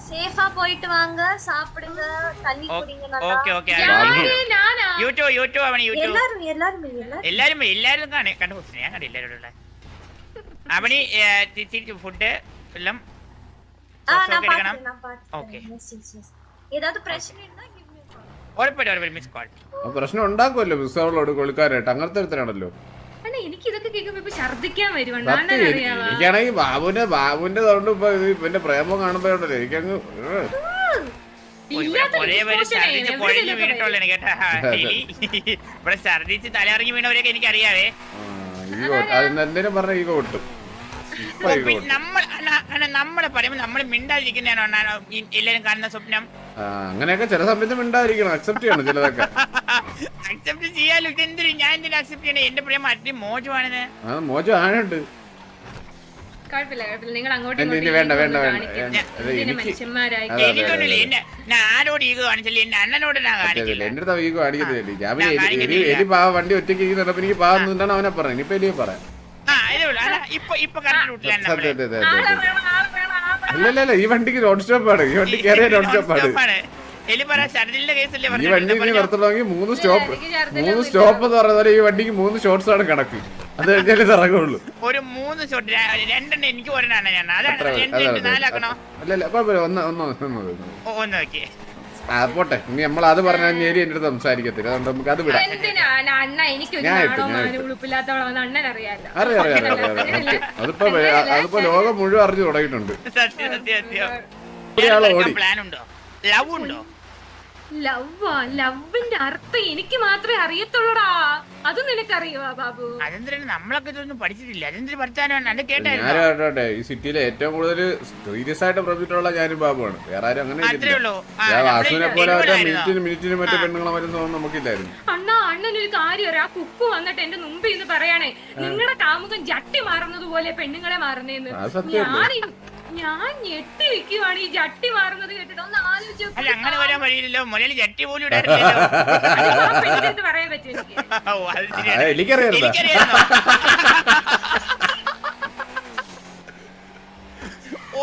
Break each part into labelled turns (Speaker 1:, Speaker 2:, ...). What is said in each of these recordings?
Speaker 1: சேஃபா போயிட்டு வாங்க, சாப்பிடுங்க, தண்ணி குடிங்க நல்லா.
Speaker 2: ഓക്കേ ഓക്കേ യൂട്യൂബ് അവനെ യൂട്യൂബ് എല്ലാരും കാണേ കണ്ടുപിടിച്ചു ഞാൻ കണ്ടില്ല എല്ലാവരും അവന് തിരിച്ച് ഫുഡ് എല്ലാം എടുക്കണം. ഓക്കേ
Speaker 1: ഏതാണ്ട് പ്രശ്നം ഉണ്ടോ
Speaker 2: ഉറപ്പായിട്ടും മിസ് കോൾ
Speaker 3: പ്രശ്നം ഉണ്ടാക്കുമല്ലോ മിസ്സോളോട് കൊളിക്കാനായിട്ട് അങ്ങനത്തെ ഒരുത്തരാണല്ലോ.
Speaker 4: എനിക്ക് ഇതൊക്കെ കേൾക്കുമ്പോ ഇപ്പൊ ഛർദിക്കാൻ വരുവാണ്.
Speaker 3: എനിക്കാണെങ്കിൽ ബാബുവിന്റെ സൗണ്ട് ഇപ്പൊ ഇവന്റെ പ്രേമം കാണുമ്പോ ഉണ്ടല്ലോ എനിക്കങ്ങ്
Speaker 2: ഇവിടെ ഛർദിച്ച് തലയിറങ്ങി വീണവരെയൊക്കെ എനിക്കറിയാവേ.
Speaker 3: എന്തിനും പറഞ്ഞ ഈഗോ കിട്ടും.
Speaker 2: നമ്മളെ പറയുമ്പോ നമ്മള് മിണ്ടാതിരിക്കുന്നതാണോ എല്ലാരും കാണുന്ന സ്വപ്നം?
Speaker 3: അങ്ങനെയൊക്കെ ചില സമയത്ത് മിണ്ടാതിരിക്കണം, അക്സെപ്റ്റ് ചെയ്യണം ചിലതൊക്കെ.
Speaker 2: അക്സെപ്റ്റ് ചെയ്യാലോ, ഇതെന്തിനും ഞാൻ എന്തിനും അക്സെപ്റ്റ് ചെയ്യണേ? എന്റെ പ്രേമം അതി മോശമാണെന്ന്.
Speaker 3: മോശം ആണുണ്ട്.
Speaker 4: നിങ്ങൾ അങ്ങോട്ട്
Speaker 3: വേണ്ട വേണ്ട
Speaker 2: ആരോട് ഈഗോ കാണിച്ചില്ല, എന്റെ അണ്ണനോട് ഞാൻ കാണിക്കില്ല.
Speaker 3: എന്റെ അടുത്ത് ഈഗോ കാണിക്കത്തില്ല. ഞാൻ എലി പാവ വണ്ടി ഒറ്റയ്ക്ക് ഇരിക്കുന്നുണ്ടോ എനിക്ക് പാവം നിന്നാണ് അവനെ പറയാം. ഇനിയിപ്പോ എലിയെ പറയാം. അല്ലല്ല ഈ വണ്ടിക്ക് റോഡ് സ്റ്റോപ്പാണ്. ഈ വണ്ടി കയറിയ റോഡ് സ്റ്റോപ്പാണ്. ഈ വണ്ടി നീ നിർത്തണമെങ്കിൽ 3 സ്റ്റോപ്പ് എന്ന് പറയുന്നത് ഈ വണ്ടിക്ക് 3 ഷോട്ട്സ് ആണ് കണക്ക്. അത് കഴിഞ്ഞാൽ ഇത് ഇറങ്ങുള്ളൂ.
Speaker 2: ഒരു 3 ഷോട്ട് 2 എനിക്ക് ഒരെണ്ണാണ്.
Speaker 3: അല്ലല്ല കുഴപ്പമില്ല, ഒന്ന് പോട്ടെ. ഇനി നമ്മൾ അത് പറഞ്ഞാൽ നേരി എന്റെ അടുത്ത് സംസാരിക്കത്തില്ല. അതുകൊണ്ട് നമുക്ക് അത് വിടാം. അതിപ്പോ ലോകം മുഴുവൻ അറിഞ്ഞു തുടങ്ങിയിട്ടുണ്ട്.
Speaker 4: ലവിന്റെ അർത്ഥം എനിക്ക് മാത്രമേ അറിയത്തുള്ളൂടാ. അത് നിനക്കറിയോ ബാബു?
Speaker 2: നമ്മളൊക്കെ ഇതൊന്നും പഠിച്ചിട്ടില്ല.
Speaker 3: ഈ സിറ്റിയിലെ ഏറ്റവും കൂടുതൽ സീരിയസ് ആയിട്ട് പ്രൊഫിറ്റുള്ള ഞാനും ബാബുവാണ്. വേറെ ആരും അങ്ങനെ വാസുവിനെ പോലെ മിനിറ്റിന് മറ്റേ പെണ്ണുങ്ങളെ വരുന്ന നമുക്കില്ലായിരുന്നു.
Speaker 4: അണ്ണനൊരു കാര്യം അറിയാം. ആ കുക്കു വന്നിട്ട് എന്റെ മുമ്പിൽ നിന്ന് പറയാണേ, നിങ്ങളുടെ കാമുകൻ ജട്ടി മാറുന്നത് പോലെ പെണ്ണുങ്ങളെ മാറുന്നേന്ന്. ഞാൻ ഞെട്ടി വെക്കുവാണ് ഈ ജട്ടി മാറുന്നത് കേട്ടിട്ട്. ഒന്ന് ആലോചിച്ചു.
Speaker 2: അങ്ങനെ വരാൻ വഴിയില്ലല്ലോ. മുലയിൽ ജട്ടി പോലും
Speaker 4: പറയാൻ പറ്റും
Speaker 3: എനിക്കറിയാം.
Speaker 2: ഓ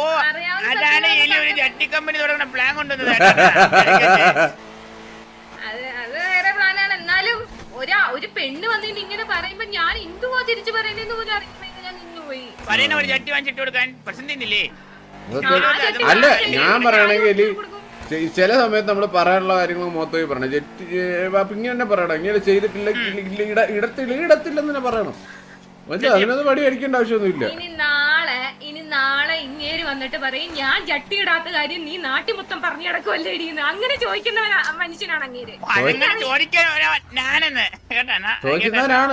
Speaker 2: അതാണ് ഒരു ജട്ടി കമ്പനി തുടങ്ങുന്ന പ്ലാൻ കൊണ്ടുവന്നത്.
Speaker 4: അത് വേറെ പ്ലാനാണ്. എന്നാലും ഒരു പെണ്ണ് വന്നിട്ട് ഇങ്ങനെ പറയുമ്പോ ഞാൻ എന്തുവാ തിരിച്ചു പറയുന്നതെന്ന് പോലും അറിയുമ്പോ ഞാൻ നിന്നുപോയി.
Speaker 2: പറയുന്ന ഒരു ജട്ടി വാങ്ങിച്ചിട്ട് കൊടുക്കാൻ പ്രശ്നം തന്നില്ലേ?
Speaker 3: അല്ല ഞാൻ പറയണെങ്കിൽ ചില സമയത്ത് നമ്മള് പറയാനുള്ള കാര്യങ്ങൾ മൊത്തം പറയണം. ഇങ്ങനെ തന്നെ പറയണം. ഇങ്ങനെ ചെയ്തിട്ടില്ല ഇടത്തില്ലെന്ന് തന്നെ പറയണം. അതിനൊന്നും പടി അടിക്കേണ്ട ആവശ്യമൊന്നുമില്ല.
Speaker 4: ഇനി നാളെ ഇങ്ങേര് വന്നിട്ട് പറയും ഞാൻ ജട്ടി ഇടാത്ത കാര്യം നീ നാട്ടി മൊത്തം പറഞ്ഞു കിടക്കുമല്ലേ ഇടിയെന്ന്. അങ്ങനെ ചോദിക്കുന്ന മനുഷ്യനാണ് അങ്ങേര്.
Speaker 3: ചോദിക്കുന്നവരാണ്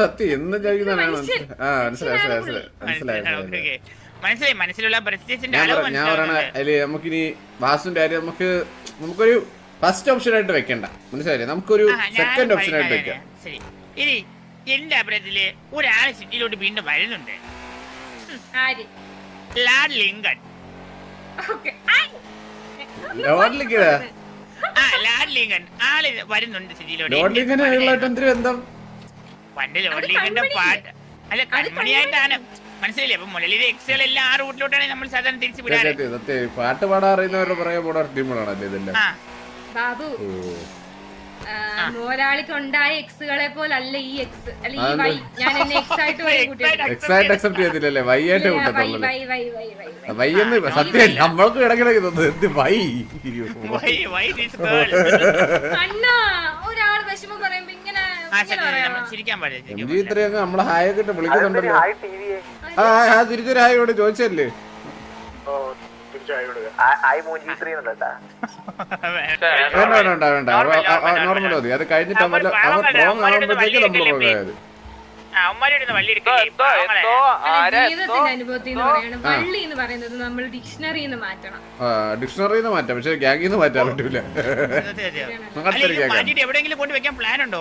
Speaker 3: സത്യം എന്ന് ചോദിക്കുന്നവരാണ്. മനസ്സിലായി
Speaker 2: മനസ്സിലുള്ള
Speaker 3: ഞാൻ പറയണ അതില് നമുക്കിനി വാസുവിന്റെ കാര്യം നമുക്കൊരു ഫസ്റ്റ് ഓപ്ഷൻ ആയിട്ട് വെക്കണ്ട. മനസ്സിലായില്ലേ? നമുക്കൊരു സെക്കൻഡ് ഓപ്ഷൻ ആയിട്ട് വെക്കാം.
Speaker 2: ഇനി എന്റെ അഭിപ്രായത്തില് ഒരാള് സിറ്റിയിലോട്ട് വീണ്ടും വരുന്നുണ്ട്. LAD Lincoln. ലാഡ് ലിങ്കൺ ആള് വരുന്നുണ്ട് സിറ്റിയിലോട്ട്. പണ്ട് ലോഡ് ലിങ്കന്റെ പാട്ട് അല്ല കൺമണിയായിട്ടാണ്. മനസ്സിലായില്ലേ? അപ്പൊ മുരളിയുടെ എക്സുകൾ എല്ലാം ആ റൂട്ടിലോട്ടാണ് നമ്മൾ സാധാരണ തിരിച്ചു വിടാറ്.
Speaker 3: പാട്ട് പാടാൻ അറിയുന്നവരുടെ പറയാൻ പോണ ടീമുകളാണ് ഇതെല്ലാം.
Speaker 4: ബാബു ഒരാൾക്ക് ഉണ്ടായ എക്സുകളെ പോലല്ല ഈ എക്സ്. അല്ല ഈ വൈ ഞാൻ എന്നെ എക്സ് ആയിട്ട്
Speaker 3: അക്സെപ്റ്റ് ചെയ്തില്ലല്ലേ? വൈ ആയിട്ട് കൂട്ടത്തുള്ളൂ. വൈ എന്ന് സത്യം നമ്മൾക്ക് കിടക്കിടക്ക് വൈ
Speaker 4: അണ്ണാ. ഒരാൾ വിഷമം പറയുമ്പോ ഇങ്ങനെ
Speaker 3: ഇത്രയും നമ്മളെ ഹായൊക്കെ ഇട്ട് വിളിക്കുന്നുണ്ടല്ലോ. തിരിച്ചൊരു ഹായോട് ചോദിച്ചല്ലേ? വേണ്ട വേണ്ട നോർമൽ മതി. അത് കഴിഞ്ഞിട്ട് അവൻ റോങ് ആവുമ്പോഴത്തേക്ക് നമ്മൾ പോയത്.
Speaker 4: ഡിക്ഷണറിന്ന് മാറ്റാം.
Speaker 3: പക്ഷെ ഗ്യാങ്ങിന്ന് മാറ്റാൻ പറ്റൂല.
Speaker 2: എവിടെയെങ്കിലും കൊണ്ട് വെക്കാൻ പ്ലാൻ ഉണ്ടോ?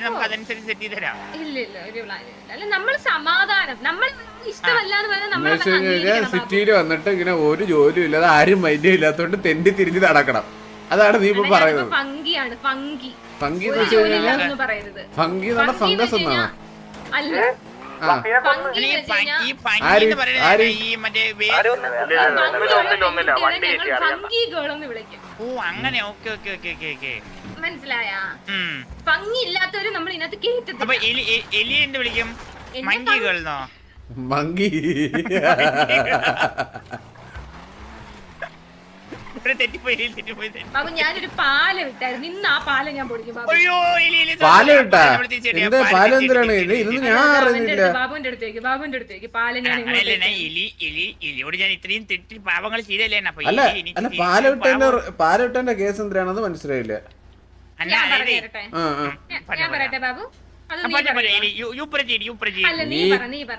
Speaker 2: നമുക്ക് അതനുസരിച്ച് സെറ്റ് ചെയ്ത് തരാം.
Speaker 4: ഇല്ല ഒരു പ്ലാൻ ഇല്ല. നമ്മൾ സമാധാനം നമ്മൾ
Speaker 3: സിറ്റിയിൽ വന്നിട്ട് ഇങ്ങനെ ഒരു ജോലിയും ഇല്ലാതെ ആരും മൈൻഡ് ഇല്ലാത്തോണ്ട് തെണ്ടി തിരിഞ്ഞ് നടക്കണം. അതാണ് നീ ഇപ്പൊ പറയുന്നത്.
Speaker 4: ഫങ്കിയാണ് ഫങ്കി
Speaker 3: ഫംഗി എന്ന് വെച്ച് കഴിഞ്ഞാൽ
Speaker 4: ഒന്നും പറയരുത്.
Speaker 3: ഫംഗി എന്ന് പറഞ്ഞാൽ ഫംഗസ് എന്നാണ്.
Speaker 4: അല്ല
Speaker 3: ആ
Speaker 4: ഫംഗി എന്ന് വെച്ച് കഴിഞ്ഞാ
Speaker 2: ഈ പനി എന്ന് പറയുന്നത് ഈ മറ്റേ
Speaker 4: ഫംഗി ഗേൾ എന്ന് വിളിക്കും.
Speaker 2: ഓ അങ്ങനെ. Okay okay okay okay okay
Speaker 4: മനസ്സിലായ? ഫംഗി ഇല്ലാത്തവര് നമ്മൾ ഇതിനകത്ത് കേട്ടത്.
Speaker 2: അപ്പൊ എലി എന്ത് വിളിക്കും? മങ്കി ഗേൾന്നോ?
Speaker 3: മങ്കി
Speaker 4: ബാബു ഞാനൊരു പാല വിട്ടായിരുന്നു. ഇന്ന് ആ പാല ഞാൻ പൊടിക്കും.
Speaker 3: പാല് കിട്ടാ എന്താ പാല് എന്തിനാണ് ഇതൊന്നും ഞാൻ അറിഞ്ഞില്ല.
Speaker 4: ബാബുവിന്റെ അടുത്തേക്ക് പാല ഞാൻ
Speaker 2: എലിയോട് ഞാൻ ഇത്രയും തെറ്റി പാവങ്ങൾ ചെയ്തല്ലേ.
Speaker 3: അല്ല അല്ല പാല് വിട്ടതിന്റെ കേസ് എന്തിനാണെന്ന് മനസ്സിലായില്ല.
Speaker 4: ഞാൻ പറയട്ടെ ബാബു. അത് നീ പറ.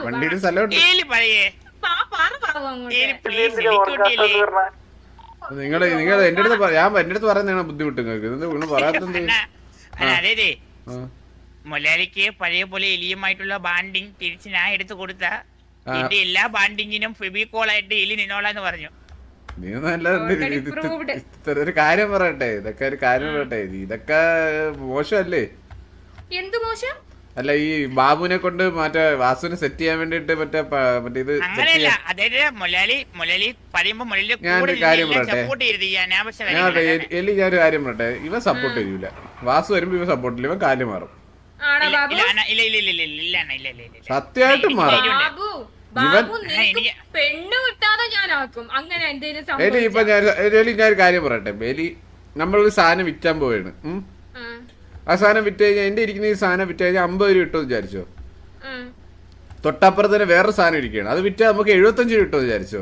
Speaker 3: വണ്ടിയുടെ സ്ഥലമുണ്ട്. നിങ്ങൾ എന്റെ അടുത്ത് ഞാൻ എന്റെ അടുത്ത് പറയുന്നതാണ് ബുദ്ധിമുട്ട് നിങ്ങൾക്ക് പറയാത്തത്.
Speaker 2: അതെ മൊലാലിക്ക് പഴയ പോലെ എലിയുമായിട്ടുള്ള ബാൻഡിങ് തിരിച്ച് ഞാൻ എടുത്തു കൊടുത്ത എന്റെ എല്ലാ ബാൻഡിങ്ങിനും ഫെബിക്കോളായിട്ട് എലി നിന്നോളാന്ന് പറഞ്ഞു.
Speaker 3: നീ നല്ല ഒരു കാര്യം പറയട്ടെ. ഇതൊക്കെ മോശമല്ലേ?
Speaker 4: എന്ത് മോശം?
Speaker 3: അല്ല ഈ ബാബുവിനെ കൊണ്ട് മറ്റേ വാസുവിനെ സെറ്റ് ചെയ്യാൻ വേണ്ടിട്ട് മറ്റേ ഇത്
Speaker 2: അങ്ങനെയല്ല. അതായത് മൊലാലി പറയുമ്പോ
Speaker 3: ഞാനൊരു കാര്യം പറയട്ടെ. ഞാനൊരു കാര്യം പറയട്ടെ. ഇവൻ സപ്പോർട്ട് ചെയ്യൂല. വാസു വരുമ്പോ ഇവൻ സപ്പോർട്ട് ചെയ്യില്ല. ഇവൻ കാല് മാറും. സത്യമായിട്ടും മാറും. ഇപ്പൊ ഞാനൊരു കാര്യം പറയട്ടെ. ബേലി നമ്മളൊരു സാധനം വിൽക്കാൻ പോവാണ്. ആ സാധനം വിറ്റ് കഴിഞ്ഞാൽ എന്റെ ഇരിക്കുന്ന ഈ സാധനം വിറ്റ് കഴിഞ്ഞാൽ 50 രൂപ കിട്ടുമെന്ന് വിചാരിച്ചോ. തൊട്ടപ്പുറത്ത് തന്നെ വേറൊരു സാധനം ഇരിക്കുകയാണ്. അത് വിറ്റാൽ നമുക്ക് 75 രൂപ കിട്ടുമെന്ന് വിചാരിച്ചോ.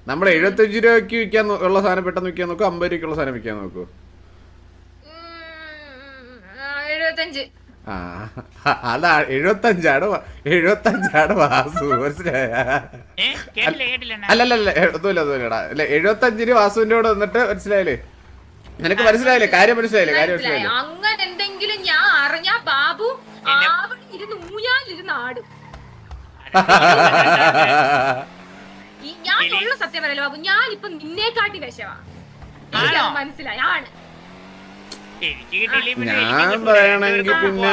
Speaker 3: നമ്മൾ 75 രൂപയ്ക്ക് വിൽക്കാൻ ഉള്ള സാധനം പെട്ടെന്ന് വിൽക്കാൻ നോക്കും. 50 രൂപയ്ക്കുള്ള സാധനം വിൽക്കാൻ നോക്കൂ. അതാ 75 വാസു. മനസ്സിലായ? അല്ലല്ല ഒന്നുമില്ലടാ. അല്ല 75 വാസുവിന്റെ കൂടെ വന്നിട്ട് മനസ്സിലായില്ലേ? നിനക്ക് മനസ്സിലായില്ലേ? കാര്യം മനസ്സിലായില്ലേ?
Speaker 4: അങ്ങനെ എന്തെങ്കിലും ഞാൻ അറിഞ്ഞാ ബാബു ഊഞ്ഞാലിരുന്നാടും. ഞാൻ ഉള്ള സത്യം പറയല്ലോ ബാബു. ഞാനിപ്പൊ നിന്നെക്കാട്ടി വിഷമാ. മനസ്സിലായി? ആണ്.
Speaker 3: ഞാൻ പറയണെങ്കി പിന്നെ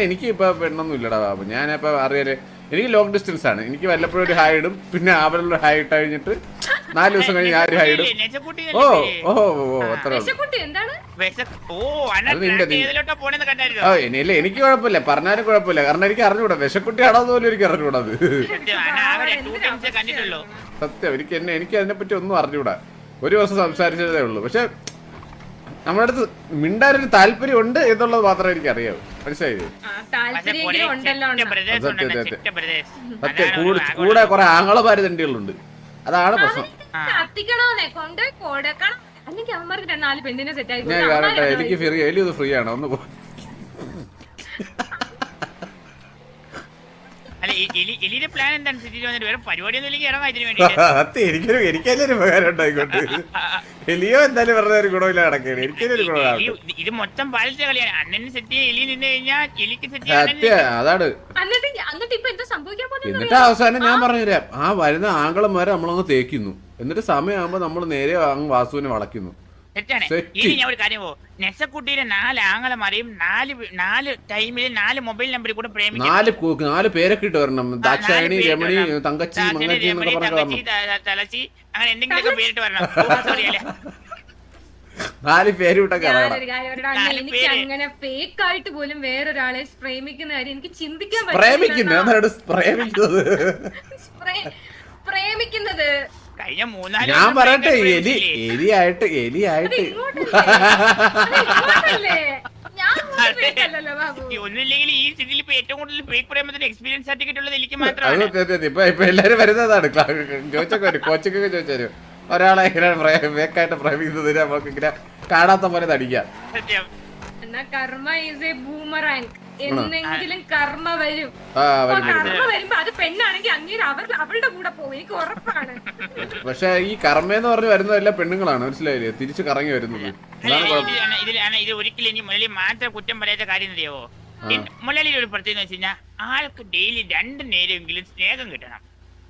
Speaker 3: എനിക്ക് ഇപ്പൊ പെണ്ണൊന്നും ഇല്ലടാ ബാബു. ഞാനിപ്പോ അറിയാലേ എനിക്ക് ലോങ് ഡിസ്റ്റൻസ് ആണ്. എനിക്ക് വല്ലപ്പോഴും ഒരു ഹായ് ഇടും. പിന്നെ അവരുടെ ഹായ് ഇട്ട് കഴിഞ്ഞിട്ട് 4 ദിവസം കഴിഞ്ഞ് ഞാൻ ഒരു ഹായ് ഇടും. അത്ര എനിക്ക് കുഴപ്പമില്ല. പറഞ്ഞാലും കുഴപ്പമില്ല. കാരണം എനിക്ക് അറിഞ്ഞൂടാ വിശക്കുട്ടിയാണോ പോലും എനിക്ക് അറിഞ്ഞൂടാ. അത് സത്യം. എനിക്ക് അതിനെപ്പറ്റി ഒന്നും അറിഞ്ഞൂടാ. ഒരു ദിവസം സംസാരിച്ചതേ ഉള്ളൂ. പക്ഷെ നമ്മുടെ അടുത്ത് മിണ്ടാനൊരു താല്പര്യം ഉണ്ട് എന്നുള്ളത് മാത്രമേ എനിക്ക് അറിയാവൂ. മനസ്സിലായില്ലേ? സത്യം. കൂടെ കുറെ ആങ്ങളമാര് തണ്ടികളുണ്ട്. അതാണ് പ്രശ്നം. ഞാൻ കാണട്ടെ. എനിക്ക് ഫ്രീ ആണ്. ഒന്ന് പോ. എനിക്കല്ലൊരു ഉപകാരം ഉണ്ടായിക്കോട്ടെ. എലിയോ എന്തായാലും വെറുതെ ഒരു ഗുണമില്ല കിടക്കുകയാണ്. എനിക്കൊരു ഗുണമാണ്.
Speaker 2: ഇത് മൊത്തം പാലിച്ച കളിയാണ്. അണ്ണന് സെറ്റ് എലി നിന്ന് കഴിഞ്ഞാൽ എലിക്ക്
Speaker 3: സത്യം അതാണ്. എന്നിട്ട് അവസാനം ഞാൻ പറഞ്ഞുതരാം. ആ വരുന്ന ആംഗളന്മാരെ നമ്മളങ്ങ് തേക്കുന്നു. എന്നിട്ട് സമയമാകുമ്പോ നമ്മൾ നേരെ അങ്ങ് വാസുവിനെ വളയ്ക്കുന്നു.
Speaker 2: തെറ്റാണ്. ഇനി ഞാൻ ഒരു കാര്യം നെസക്കുട്ടിയിലെ 4 ആങ്ങളമാരെയും 4 ടൈമിൽ 4 മൊബൈൽ നമ്പറിൽ കൂടെ പ്രേമിക്കും.
Speaker 3: 4 പേരൊക്കെ ഇട്ട് വരണം. ദാക്ഷായണി, രമണി, തങ്കച്ചി, മങ്ങച്ചി എന്നൊക്കെ പറഞ്ഞു
Speaker 2: തലച്ചി അങ്ങനെ എന്തെങ്കിലുമൊക്കെ പേരിട്ട് വരണം.
Speaker 3: 4 പേര് വിട്ടൊക്കെ
Speaker 4: എനിക്ക് അങ്ങനെ ഫേക്ക് ആയിട്ട് പോലും വേറൊരാളെ പ്രേമിക്കുന്ന കാര്യം എനിക്ക് ചിന്തിക്കാൻ പ്രേമിക്കുന്നത്
Speaker 3: ഞാൻ പറയട്ടെ. എലിയായിട്ട്
Speaker 2: ഒന്നുമില്ലെങ്കിൽ ഈ സ്ഥിതിയിൽ ഇപ്പൊ ഏറ്റവും കൂടുതൽ ഫേക്ക് പ്രേമത്തിന് എക്സ്പീരിയൻസ് സർട്ടിഫിക്കറ്റ് ഉള്ളത് എനിക്ക് മാത്രമാണ്.
Speaker 3: ഇപ്പൊ എല്ലാരും വരുന്നതാണ്. ചോദിച്ചൊക്കെ കോച്ചൊക്കെ ചോദിച്ചു ഒരാളെ ഇങ്ങനെ ഫേക്കായിട്ട് പ്രേമിക്കുന്നതിന് നമുക്ക് ഇങ്ങനെ കാണാത്ത പോലെ തടിക്കാം.
Speaker 4: കർമ്മ ഈസ് എ ബൂമറാങ്. എന്തെങ്കിലും കർമ്മ വരും. കർമ്മ വരുമ്പോ അത് പെണ്ണാണെങ്കിൽ അങ്ങനെ അവളുടെ കൂടെ പോകും. എനിക്ക് ഉറപ്പാണ്.
Speaker 3: പക്ഷെ ഈ കർമ്മയെന്ന് പറഞ്ഞ് വരുന്നതെല്ലാം പെണ്ണുങ്ങളാണ്. മനസ്സിലായില്ലേ? തിരിച്ചു കറങ്ങി വരുന്നത്.
Speaker 2: ഇത് ഒരിക്കലും ഇനി മുരളി മാത്രം കുറ്റം പറയാത്ത കാര്യം അറിയാവോ? മുരളിയുടെ ഒരു പ്രത്യേകത വെച്ച് കഴിഞ്ഞാൽ ആൾക്ക് ഡെയിലി 2 നേരമെങ്കിലും സ്നേഹം കിട്ടണം.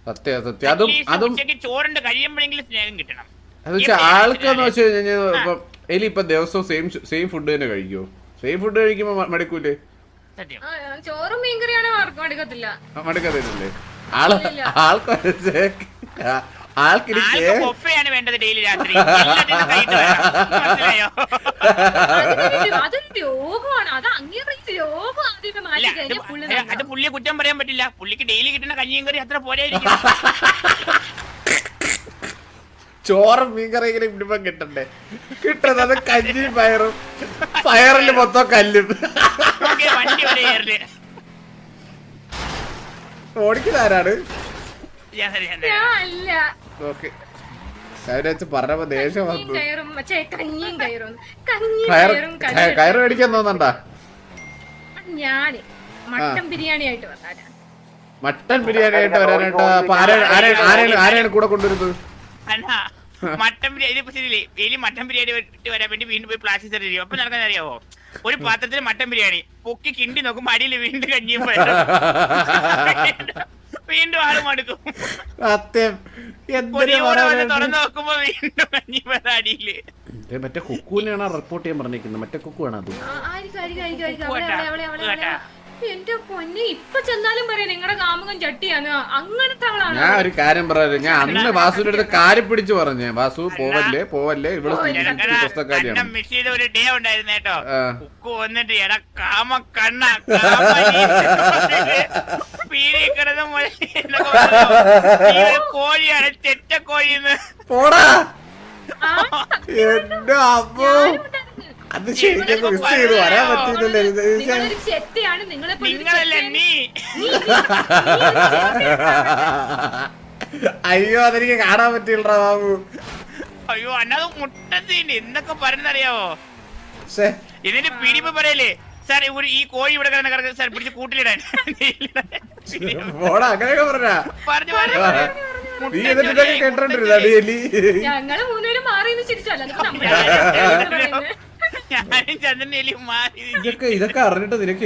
Speaker 3: സത്യം. അതും
Speaker 2: ഉച്ചയ്ക്ക് ചോറിന്റെ കഴിയുമ്പോഴെങ്കിലും സ്നേഹം കിട്ടണം.
Speaker 3: അത് വെച്ചാൽ ആൾക്കെന്ന് വെച്ച് കഴിഞ്ഞാൽ ഇപ്പം എലി ഇപ്പൊ ദിവസവും സെയിം ഫുഡ് തന്നെ കഴിക്കുമോ? സെയിം ഫുഡ് കഴിക്കുമ്പോ മടുക്കൂലേ?
Speaker 2: സത്യം.
Speaker 4: ചോറും മീൻകറിയാണ് ആർക്കും എടുക്കത്തില്ല.
Speaker 3: മടുക്കത്തില്ലേ? ആൾക്കിനി
Speaker 2: ബൊഫയാണ് വേണ്ടത് ഡെയിലി രാത്രി. എല്ലാത്തിനും കൈയിട്ട് വേണം. മനസ്സിലായോ?
Speaker 4: അതൊരു രോഗമാണ്. അത് അങ്ങനെ രോഗം ആദ്യമേ
Speaker 2: അല്ല,
Speaker 4: മാറ്റി കഴിഞ്ഞാൽ പുള്ളി
Speaker 2: അത് പുള്ളിയെ കുറ്റം പറയാൻ പറ്റില്ല. പുള്ളിക്ക് ഡെയിലി കിട്ടുന്ന കഞ്ഞിയും കറി അത്ര പോലെയായിരിക്കും.
Speaker 3: ചോറും മീൻകറിയെങ്കിലും ഇപ്പം കിട്ടണ്ടേ? കിട്ടുന്നത് കഞ്ഞിയും പയറും, പയറില് മൊത്തം കല്ലും.
Speaker 2: വണ്ടി വരെ ഏറില്
Speaker 3: ഓടിക്കുന്നതാരാണ്?
Speaker 4: അല്ല
Speaker 3: ഓക്കെ പറഞ്ഞപ്പോ ദേഷ്യം വന്നു.
Speaker 4: കയറും കഞ്ഞിയും കയറും
Speaker 3: കയറ് മേടിക്കാൻ തോന്നണ്ടാ?
Speaker 4: ഞാന് മട്ടൻ ബിരിയാണി ആയിട്ട് വന്നാലാ.
Speaker 3: മട്ടൻ ബിരിയാണി ആയിട്ട് വരാനായിട്ട് ആരെയാണ് കൂടെ കൊണ്ടുവരുന്നത്?
Speaker 2: അണ്ണാ മട്ടൻ ബിരിയാണി ഇപ്പൊ ശരിയില്ലേ? എലി മട്ടൻ ബിരിയാണി വരാൻ വേണ്ടി വീണ്ടും പോയി പ്ലാസ്റ്റിക് സർജറി ചെയ്യും. അപ്പൊ നടക്കാൻ അറിയാവോ? ഒരു പാത്രത്തിൽ മട്ടൻ ബിരിയാണി പൊക്കി കിണ്ടി നോക്കുമ്പോ അടിയിൽ വീണ്ടും കഞ്ഞിയും വീണ്ടും ആള് മടുക്കും.
Speaker 3: സത്യം
Speaker 2: തുറന്നു നോക്കുമ്പോ വീണ്ടും കഞ്ഞി അടിയില്.
Speaker 3: മറ്റേ കുക്കുവിനെയാണ് റിപ്പോർട്ട് ചെയ്യാൻ പറഞ്ഞിരിക്കുന്നത്. മറ്റേ കുക്കുവാണ് അത്.
Speaker 4: എന്റെ പൊന്നെ ഇപ്പൊ ചെന്നാലും പറയാം നിങ്ങളുടെ കാമുകൻ ചട്ടിയാണ്. അങ്ങനത്തെ ആളാണ്.
Speaker 3: ഞാൻ ഒരു കാര്യം പറയാം. ഞാൻ അന്ന് വാസുവിന്റെ അടുത്ത് കാര്യം പിടിച്ചു പറഞ്ഞേ, വാസു പോവല്ലേ ഇവിടെ പുസ്തകാരിയാണ്.
Speaker 2: മിസ് ചെയ്ത ഒരു ഡേ ഉണ്ടായിരുന്നു കേട്ടോ. കുക്കു വന്നിട്ട് എടാ കാമ കണ്ണ പീരി കിടന്ന കോഴിയാണ് ചെറ്റ കോഴിന്ന്
Speaker 3: പോടാ. എന്റെ അമ്മോ, അത് ശരിക്കും മിസ് ചെയ്ത് വരാൻ പറ്റില്ലല്ലോ.
Speaker 2: നിങ്ങളല്ലേ നീ.
Speaker 3: അയ്യോ അതെനിക്ക് കാണാൻ പറ്റില്ലടാ ബാബു.
Speaker 2: അയ്യോ അന്നത് മുട്ടത്തിന് എന്തൊക്കെ പറയുന്നറിയാവോ?
Speaker 3: പക്ഷേ
Speaker 2: എന്നിട്ട് പിടിപ്പ് പറയല്ലേ സാർ ഈ കോഴി ഇവിടെ കിടക്കുന്ന സാർ പിടിച്ച് കൂട്ടിലിടാൻ.
Speaker 3: പോടാ അങ്ങനെയൊക്കെ പറഞ്ഞാ
Speaker 2: പറഞ്ഞു
Speaker 3: നീ എന്നിട്ട് ഇതൊക്കെ കേട്ടോണ്ടിരുന്നാ എലി?
Speaker 4: ഞങ്ങള് മൂന്നുപേരും മാറി ചിരിച്ചല്ലോ.
Speaker 2: ഞാനും ചന്ദ്രൻ എലിയും മാറി.
Speaker 3: ഇതൊക്കെ അറിഞ്ഞിട്ട് നിനക്ക്